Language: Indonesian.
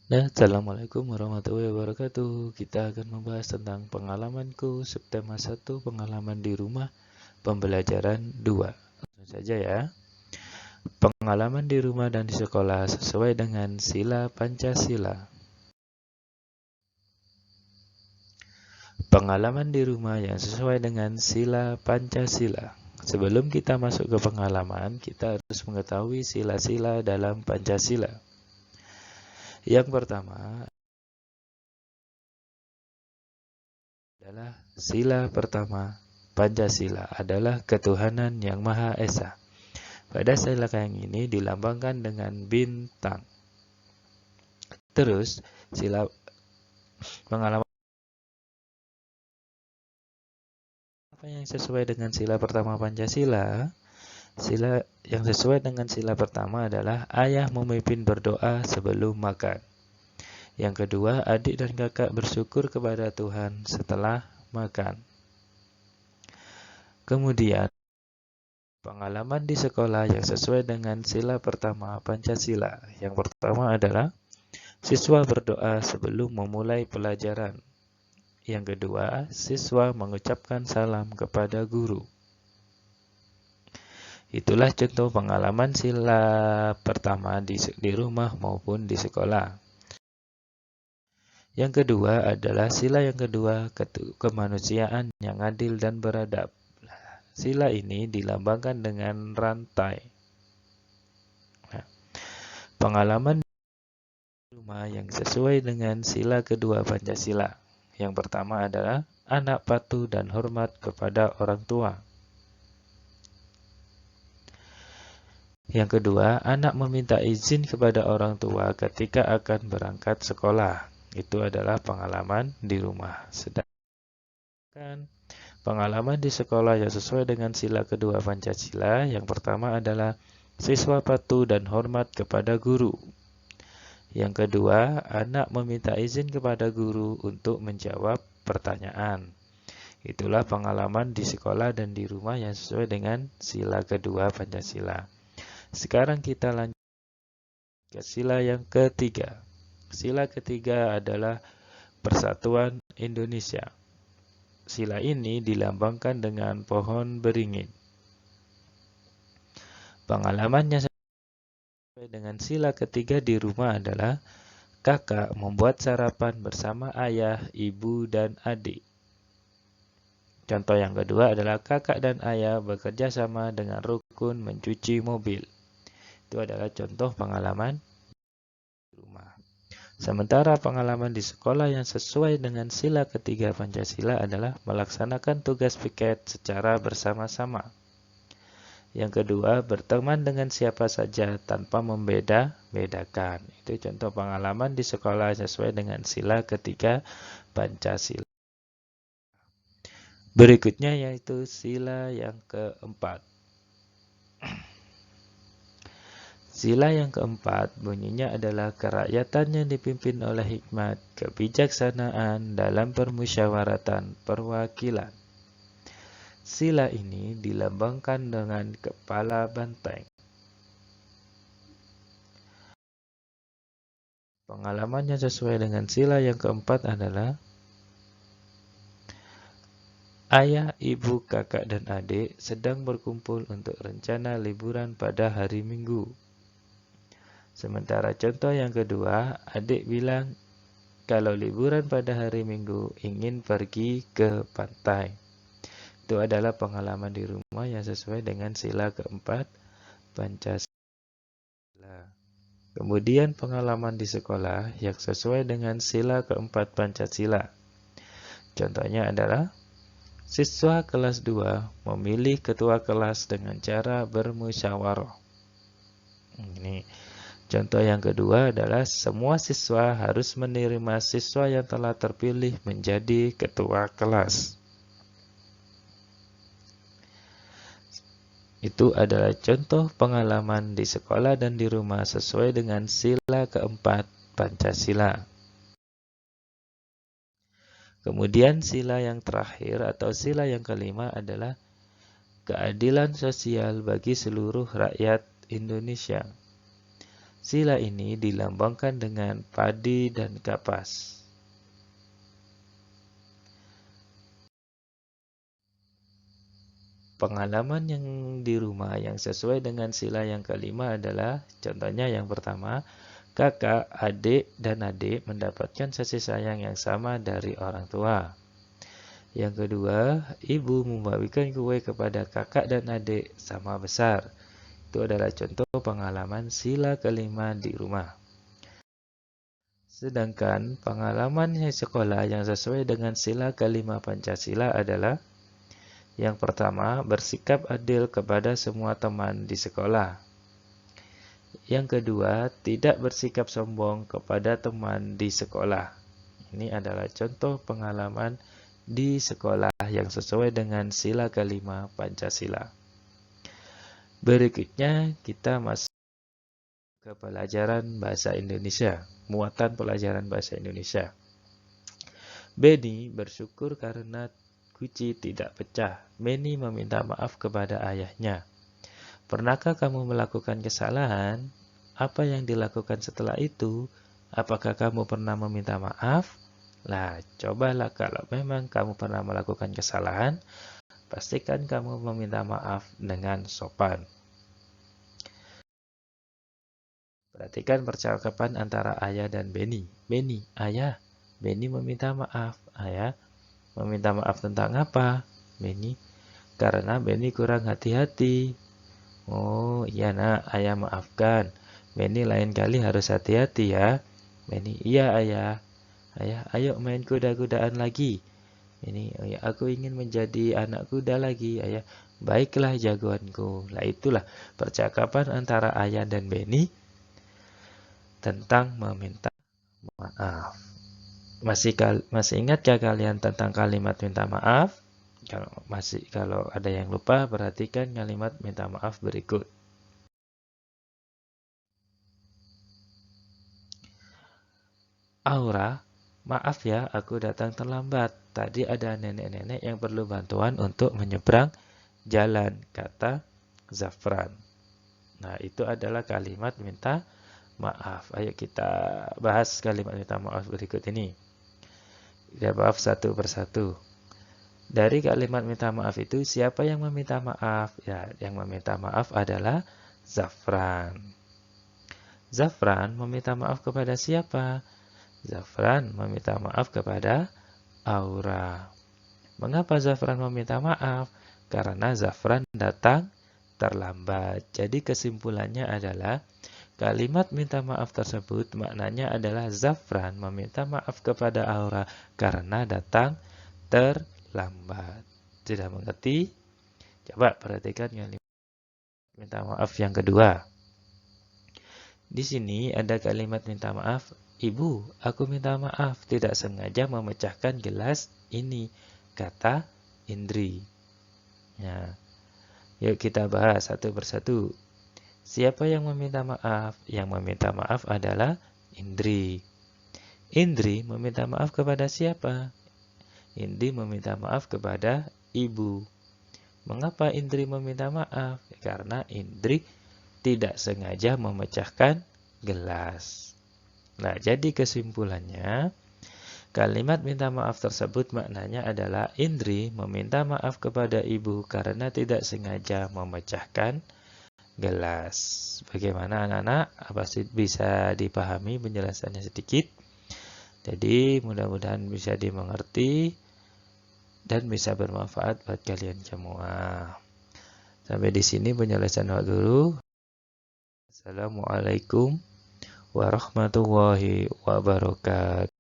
Assalamualaikum warahmatullahi wabarakatuh. Kita akan membahas tentang pengalamanku subtema 1, pengalaman di rumah, pembelajaran 2. Langsung saja ya. Pengalaman di rumah dan di sekolah sesuai dengan sila Pancasila. Pengalaman di rumah yang sesuai dengan sila Pancasila. Sebelum kita masuk ke pengalaman, kita harus mengetahui sila-sila dalam Pancasila. Yang pertama adalah sila pertama Pancasila adalah ketuhanan yang Maha Esa. Pada sila yang ini dilambangkan dengan bintang. Terus sila pengalaman apa yang sesuai dengan sila pertama Pancasila? Sila yang sesuai dengan sila pertama adalah ayah memimpin berdoa sebelum makan. Yang kedua, adik dan kakak bersyukur kepada Tuhan setelah makan. Kemudian, pengalaman di sekolah yang sesuai dengan sila pertama Pancasila. Yang pertama adalah siswa berdoa sebelum memulai pelajaran. Yang kedua, siswa mengucapkan salam kepada guru. Itulah contoh pengalaman sila pertama di rumah maupun di sekolah. Yang kedua adalah sila yang kedua, kemanusiaan yang adil dan beradab. Sila ini dilambangkan dengan rantai. Pengalaman di rumah yang sesuai dengan sila kedua Pancasila. Yang pertama adalah anak patuh dan hormat kepada orang tua. Yang kedua, anak meminta izin kepada orang tua ketika akan berangkat sekolah. Itu adalah pengalaman di rumah. Sedangkan pengalaman di sekolah yang sesuai dengan sila kedua Pancasila, yang pertama adalah siswa patuh dan hormat kepada guru. Yang kedua, anak meminta izin kepada guru untuk menjawab pertanyaan. Itulah pengalaman di sekolah dan di rumah yang sesuai dengan sila kedua Pancasila. Sekarang kita lanjut ke sila yang ketiga. Sila ketiga adalah Persatuan Indonesia. Sila ini dilambangkan dengan pohon beringin. Pengalamannya sesuai dengan sila ketiga di rumah adalah kakak membuat sarapan bersama ayah, ibu, dan adik. Contoh yang kedua adalah kakak dan ayah bekerja sama dengan rukun mencuci mobil. Itu adalah contoh pengalaman di rumah. Sementara pengalaman di sekolah yang sesuai dengan sila ketiga Pancasila adalah melaksanakan tugas piket secara bersama-sama. Yang kedua, berteman dengan siapa saja tanpa membeda-bedakan. Itu contoh pengalaman di sekolah sesuai dengan sila ketiga Pancasila. Berikutnya yaitu sila yang keempat. Sila yang keempat bunyinya adalah kerakyatan yang dipimpin oleh hikmat, kebijaksanaan dalam permusyawaratan perwakilan. Sila ini dilambangkan dengan kepala banteng. Pengalamannya sesuai dengan sila yang keempat adalah ayah, ibu, kakak, dan adik sedang berkumpul untuk rencana liburan pada hari Minggu. Sementara contoh yang kedua, adik bilang kalau liburan pada hari Minggu ingin pergi ke pantai. Itu adalah pengalaman di rumah yang sesuai dengan sila keempat Pancasila. Kemudian pengalaman di sekolah yang sesuai dengan sila keempat Pancasila. Contohnya adalah siswa kelas 2 memilih ketua kelas dengan cara bermusyawarah. Ini contoh yang kedua adalah semua siswa harus menerima siswa yang telah terpilih menjadi ketua kelas. Itu adalah contoh pengalaman di sekolah dan di rumah sesuai dengan sila keempat Pancasila. Kemudian sila yang terakhir atau sila yang kelima adalah keadilan sosial bagi seluruh rakyat Indonesia. Sila ini dilambangkan dengan padi dan kapas. Pengalaman yang di rumah yang sesuai dengan sila yang kelima adalah, contohnya yang pertama, kakak, adik, dan adik mendapatkan kasih sayang yang sama dari orang tua. Yang kedua, ibu membagikan kue kepada kakak dan adik sama besar. Itu adalah contoh pengalaman sila kelima di rumah. Sedangkan pengalaman di sekolah yang sesuai dengan sila kelima Pancasila adalah, yang pertama, bersikap adil kepada semua teman di sekolah. Yang kedua, tidak bersikap sombong kepada teman di sekolah. Ini adalah contoh pengalaman di sekolah yang sesuai dengan sila kelima Pancasila. Berikutnya kita masuk ke pelajaran bahasa Indonesia, muatan pelajaran bahasa Indonesia. Beni bersyukur karena guci tidak pecah. Beni meminta maaf kepada ayahnya. Pernahkah kamu melakukan kesalahan? Apa yang dilakukan setelah itu? Apakah kamu pernah meminta maaf? Nah, cobalah kalau memang kamu pernah melakukan kesalahan, pastikan kamu meminta maaf dengan sopan. Perhatikan percakapan antara ayah dan Beni. Beni, ayah. Beni meminta maaf. Ayah, meminta maaf tentang apa? Beni, karena Beni kurang hati-hati. Oh, iya nak, ayah maafkan. Beni lain kali harus hati-hati ya. Beni, iya ayah. Ayah, ayo main kuda-kudaan lagi. Beni, oh ya, aku ingin menjadi anak kuda lagi. Ayah, baiklah jagoanku. Lah itulah percakapan antara ayah dan Beni tentang meminta maaf. Masih ingatkah kalian tentang kalimat minta maaf? Kalau ada yang lupa, perhatikan kalimat minta maaf berikut. Aura, maaf ya, aku datang terlambat. Tadi ada nenek-nenek yang perlu bantuan untuk menyeberang jalan, kata Zafran. Nah, itu adalah kalimat minta maaf. Ayo kita bahas kalimat minta maaf berikut ini. Kita bahas satu persatu. Dari kalimat minta maaf itu, siapa yang meminta maaf? Ya, yang meminta maaf adalah Zafran. Zafran meminta maaf kepada siapa? Zafran meminta maaf kepada Aura. Mengapa Zafran meminta maaf? Karena Zafran datang terlambat. Jadi kesimpulannya adalah, kalimat minta maaf tersebut maknanya adalah Zafran meminta maaf kepada Aura karena datang terlambat. Tidak mengerti? Coba perhatikan kalimat minta maaf yang kedua. Di sini ada kalimat minta maaf, Ibu, aku minta maaf tidak sengaja memecahkan gelas ini, kata Indri. Ya. Yuk kita bahas satu persatu. Siapa yang meminta maaf? Yang meminta maaf adalah Indri. Indri meminta maaf kepada siapa? Indri meminta maaf kepada ibu. Mengapa Indri meminta maaf? Karena Indri tidak sengaja memecahkan gelas. Nah, jadi kesimpulannya, kalimat minta maaf tersebut maknanya adalah Indri meminta maaf kepada ibu karena tidak sengaja memecahkan gelas. Bagaimana anak-anak? Apa bisa dipahami penjelasannya sedikit? Jadi mudah-mudahan bisa dimengerti dan bisa bermanfaat buat kalian semua. Sampai di sini penjelasan dulu. Assalamualaikum warahmatullahi wabarakatuh.